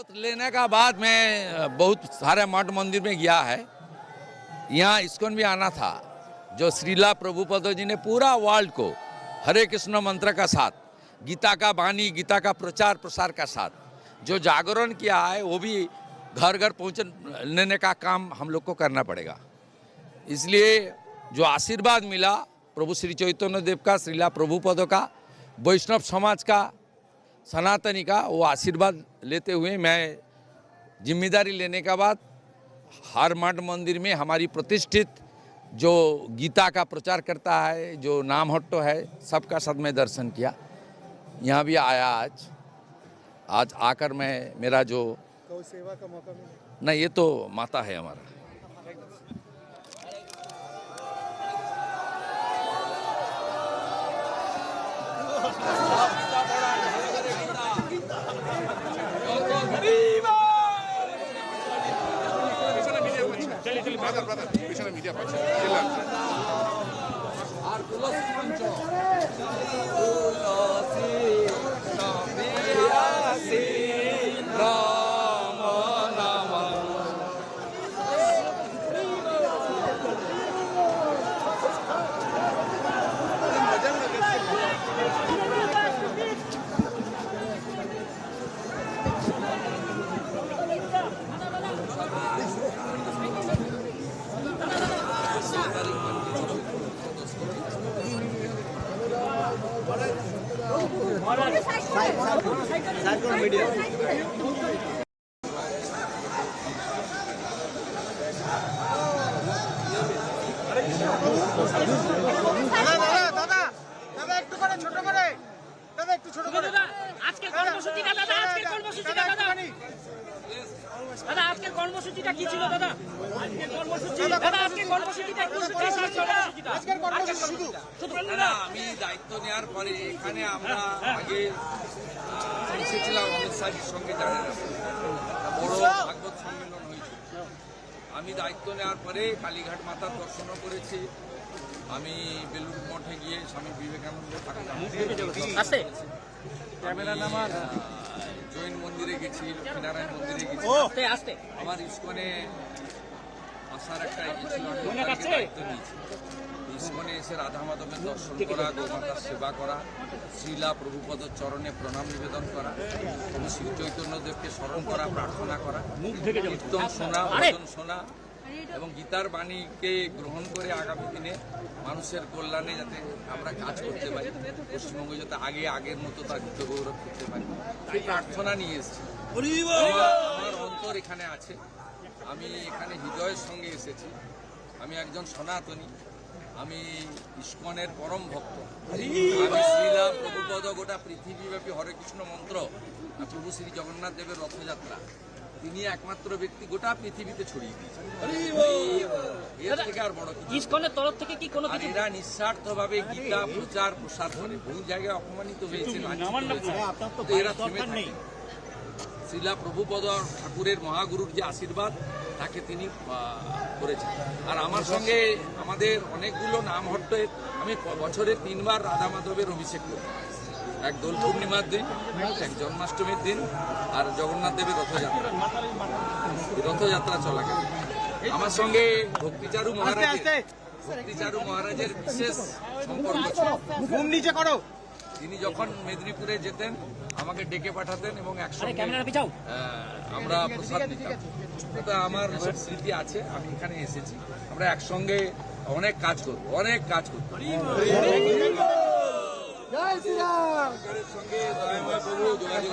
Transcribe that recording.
शपथ लेने का बाद मैं बहुत सारे मठ मंदिर में गया है। यहाँ इस्कॉन भी आना था। जो श्रीला प्रभुपद जी ने पूरा वर्ल्ड को हरे कृष्ण मंत्र का साथ, गीता का वाणी, गीता का प्रचार प्रसार का साथ जो जागरण किया है, वो भी घर घर पहुँचने का काम हम लोग को करना पड़ेगा। इसलिए जो आशीर्वाद मिला प्रभु श्री चैतन्य देव का, श्रीला प्रभुपद का, वैष्णव समाज का, सनातनी का, वो आशीर्वाद लेते हुए मैं जिम्मेदारी लेने के बाद हर मठ मंदिर में हमारी प्रतिष्ठित जो गीता का प्रचार करता है, जो नाम हट्टो है, सबका साथ में दर्शन किया। यहाँ भी आया आज आकर मैं मेरा जो सेवा का मौका मिला। नहीं, ये तो माता है हमारा। আমি দায়িত্ব নেওয়ার পরে এখানে আমরা আগে এসেছিলাম অমিত শাহের সঙ্গে, জানেন বড় ভাগবত সম্মেলন হয়েছিল। আমি দায়িত্ব নেওয়ার পরে কালীঘাট মাতার দর্শনও করেছি। আমি বেলুড় মঠে গিয়ে স্বামী বিবেকানন্দ জৈন মন্দিরে গেছি, লক্ষ্মীনারায়ণ মন্দিরে গেছি। আমার ইস্কনে আসার একটা দায়িত্ব নিয়েছি। ইস্কনে এসে রাধা মাধবের দর্শন করা, গোমাতার সেবা করা, শ্রীলা প্রভুপদর চরণে প্রণাম নিবেদন করা, প্রভু শ্রী চৈতন্যদেবকে স্মরণ করা, প্রার্থনা করা, কীর্তন শোনা, ভজন শোনা এবং গীতার বাণীকে গ্রহণ করে আগামী দিনে মানুষের কল্যাণে যাতে আমরা কাজ করতে পারি, পশ্চিমবঙ্গ যাতে আগের মতো তার গীত গৌরব করতে পারি, সেই প্রার্থনা নিয়ে এসেছি। আমার অন্তর এখানে আছে, আমি এখানে হৃদয়ের সঙ্গে এসেছি। আমি একজন সনাতনী, আমি ইস্কনের পরম ভক্ত। আমি শ্রীলা প্রভুপদ গোটা পৃথিবীব্যাপী হরে কৃষ্ণ মন্ত্র, প্রভু শ্রী জগন্নাথ দেবের রথযাত্রা, তিনি একমাত্র ব্যক্তি গোটা পৃথিবীতে ছড়িয়ে দিয়েছেন। এর থেকে আর বড় কিছু ইস্কনের তরফ থেকে কি কোনো কিছু? এরা নিঃস্বার্থভাবে গীতা প্রচার প্রসার করে, বহু জায়গায় অপমানিত হয়েছে, এরা থেমে থাকে। শ্রীলা প্রভুপদ ঠাকুরের মহাগুরুর যে আশীর্বাদ, তাকে তিনি করেছেন। আর আমার সঙ্গে আমাদের অনেকগুলো নাম হট্টে, আমি বছরে 3 বার রাধা মাধবের অভিষেক করি। এক দোল পূর্ণিমার দিন, এক জন্মাষ্টমীর দিন, আর জগন্নাথ দেবের রথযাত্রা চলাকালীন আমার সঙ্গে ভক্তিচারু মহারাজের বিশেষ সম্পর্ক ছিল। তিনি যখন মেদিনীপুরে যেতেন আমাকে ডেকে পাঠাতেন এবং একসঙ্গে আমরা প্রসাদ দিতাম। এটা আমার স্মৃতি আছে, আমি এখানে এসেছি, আমরা একসঙ্গে অনেক কাজ করবো। জয় শ্রীরাম। সঙ্গে দয়াময় প্রভু যোগাযোগ